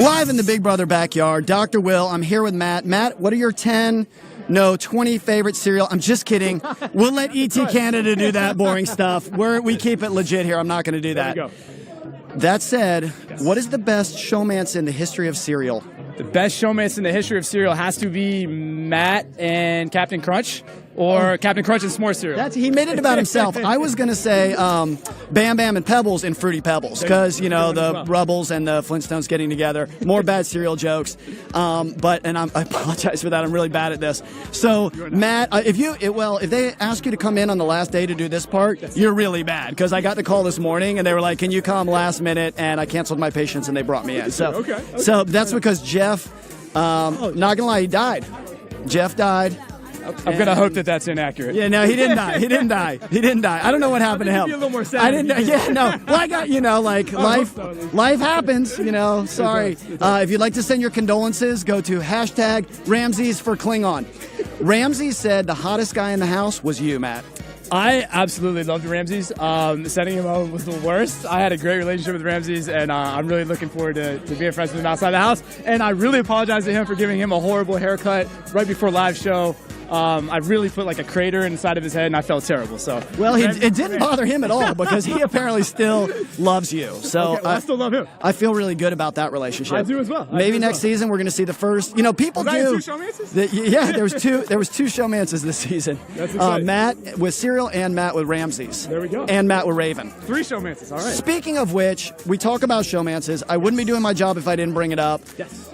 Live in the Big Brother backyard, Dr. Will, I'm here with Matt. Matt, what are your 20 favorite cereal? I'm just kidding. We'll let ET Canada do that boring stuff. We keep it legit here. I'm not going to do that. There we go. That said, what is the best showmance in the history of cereal? The best showmance in the history of cereal has to be Matt and Captain Crunch, or Captain Crunch and S'more cereal. He made it about himself. I was going to say Bam Bam and Pebbles and Fruity Pebbles because, you know, the Rubbles and the Flintstones getting together. More bad cereal jokes. I apologize for that. I'm really bad at this. So, Matt, if they ask you to come in on the last day to do this part, you're really bad because I got the call this morning and they were like, can you come last minute? And I canceled my patience and they brought me in. So that's because Jeff, not going to lie, he died. Jeff died. I'm going to hope that that's inaccurate. Yeah, no, he didn't die. He didn't die. I don't know what happened to him. Be a little more sad. I didn't. Yeah, no. Well, I got, life happens. Sorry. If you'd like to send your condolences, go to #Ramses for Klingon. Ramses said the hottest guy in the house was you, Matt. I absolutely loved Ramses. Setting him up was the worst. I had a great relationship with Ramses, and I'm really looking forward to being friends with him outside the house. And I really apologize to him for giving him a horrible haircut right before live show. I really put like a crater inside of his head, and I felt terrible. So, well, it didn't bother him at all because he apparently still loves you. So I still love him. I feel really good about that relationship. I do as well. Maybe next season we're going to see the first. People do. 2 showmances? Yeah, there was 2 showmances this season. That's exciting. Matt with cereal and Matt with Ramses. There we go. And Matt with Raven. 3 showmances. All right. Speaking of which, we talk about showmances. I wouldn't be doing my job if I didn't bring it up. Yes.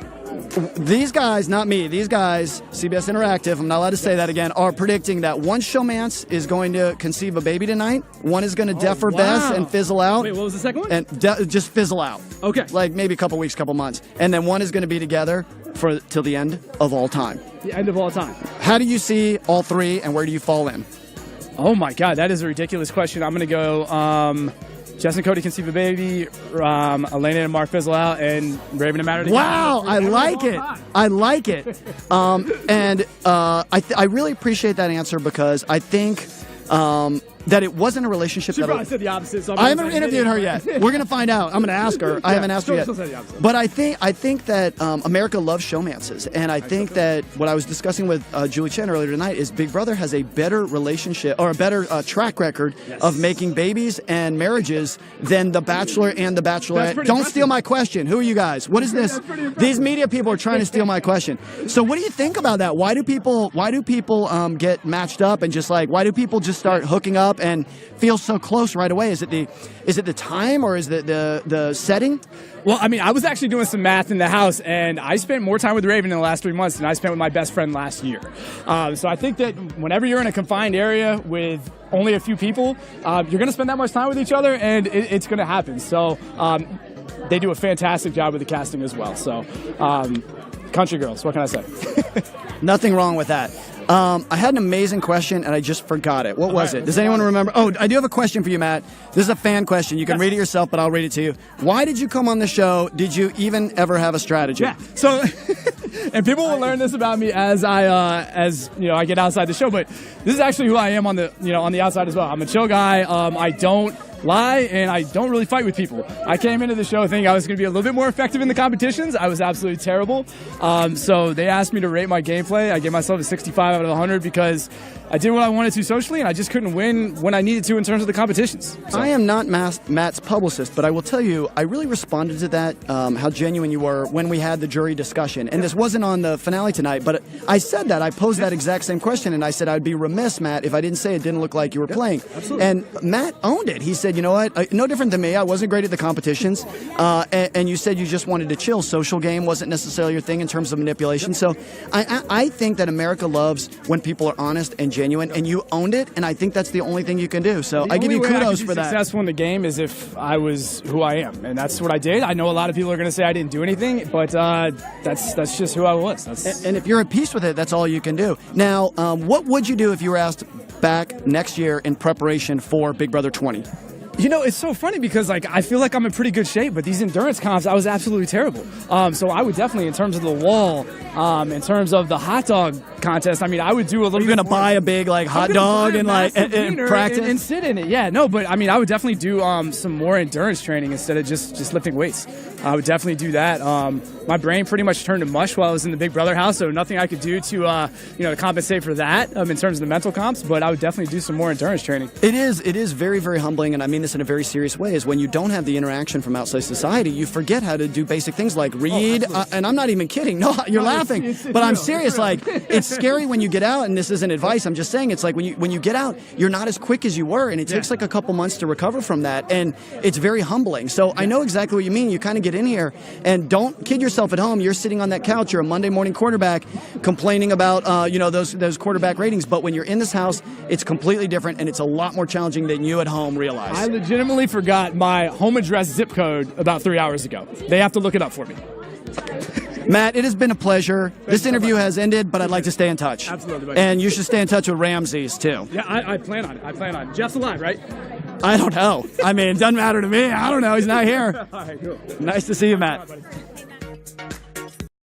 These guys, not me, these guys, CBS Interactive, I'm not allowed to say that again, are predicting that one showmance is going to conceive a baby tonight. One is going to defer Bess and fizzle out. Wait, what was the second one? And just fizzle out. Okay. Like maybe a couple weeks, couple months. And then one is going to be together till the end of all time. The end of all time. How do you see all 3 and where do you fall in? Oh my God, that is a ridiculous question. I'm going to go Jess and Cody conceive a baby, Elena and Mark fizzle out, and Raven and Matt are together. Wow, I like it. I like it. I really appreciate that answer because I think that it wasn't a relationship. She probably said the opposite. So I haven't interviewed her yet. We're gonna find out. I'm gonna ask her. I haven't asked her yet. But I think that America loves showmances, and I think that what I was discussing with Julie Chen earlier tonight is Big Brother has a better relationship or a better track record of making babies and marriages than The Bachelor and The Bachelorette. Don't steal my question. Who are you guys? What is this? These media people are trying to steal my question. So what do you think about that? Why do people get matched up and just like why do people just start hooking up and feel so close right away? Is it the time or is it the setting? Well, I mean, I was actually doing some math in the house, and I spent more time with Raven in the last 3 months than I spent with my best friend last year. So I think that whenever you're in a confined area with only a few people, you're going to spend that much time with each other, and it's going to happen. So they do a fantastic job with the casting as well. So country girls, what can I say? Nothing wrong with that. I had an amazing question, and I just forgot it. What was it? Does anyone remember? Oh, I do have a question for you, Matt. This is a fan question. You can read it yourself, but I'll read it to you. Why did you come on the show? Did you even ever have a strategy? Yeah. So, and people will learn this about me as I get outside the show. But this is actually who I am on the outside as well. I'm a chill guy. I don't lie, and I don't really fight with people. I came into the show thinking I was going to be a little bit more effective in the competitions. I was absolutely terrible. So they asked me to rate my gameplay. I gave myself a 65 out of 100 because I did what I wanted to socially, and I just couldn't win when I needed to in terms of the competitions. So. I am not Matt's publicist, but I will tell you, I really responded to that, how genuine you were when we had the jury discussion. And this wasn't on the finale tonight, but I said that. I posed that exact same question, and I said I'd be remiss, Matt, if I didn't say it didn't look like you were playing. Absolutely. And Matt owned it. He said, you know what, no different than me. I wasn't great at the competitions. And you said you just wanted to chill. Social game wasn't necessarily your thing in terms of manipulation. So I think that America loves when people are honest and genuine, and you owned it, and I think that's the only thing you can do. So I give you kudos for that. Successful in the game is if I was who I am, and that's what I did. I know a lot of people are going to say I didn't do anything, but that's just who I was. And if you're at peace with it, that's all you can do. Now, what would you do if you were asked back next year in preparation for Big Brother 20? You know, it's so funny because, like, I feel like I'm in pretty good shape, but these endurance comps, I was absolutely terrible. So I would definitely, in terms of the wall, in terms of the hot dog contest, I mean, I would do a little. You're gonna buy a big like hot dog and like and practice and sit in it. Yeah, no, but I mean, I would definitely do some more endurance training instead of just lifting weights. I would definitely do that. My brain pretty much turned to mush while I was in the Big Brother house, so nothing I could do to to compensate for that in terms of the mental comps. But I would definitely do some more endurance training. It is very, very humbling, and I mean this in a very serious way. Is when you don't have the interaction from outside society, you forget how to do basic things like read. And I'm not even kidding. No, you're laughing, but I'm serious. Like it's scary when you get out, and this isn't advice. I'm just saying it's like when you get out, you're not as quick as you were, and it takes like a couple months to recover from that, and it's very humbling. So I know exactly what you mean. You kind of get in here, and don't kid yourself at home. You're sitting on that couch. You're a Monday morning quarterback, complaining about those quarterback ratings. But when you're in this house, it's completely different, and it's a lot more challenging than you at home realize. I legitimately forgot my home address zip code about 3 hours ago. They have to look it up for me. Matt, it has been a pleasure. This interview has ended, but I'd like to stay in touch. Absolutely. Buddy. And you should stay in touch with Ramses, too. Yeah, I plan on it. Jeff's alive, right? I don't know. I mean, it doesn't matter to me. I don't know. He's not here. All right, cool. Nice to see you, Matt. All right, buddy.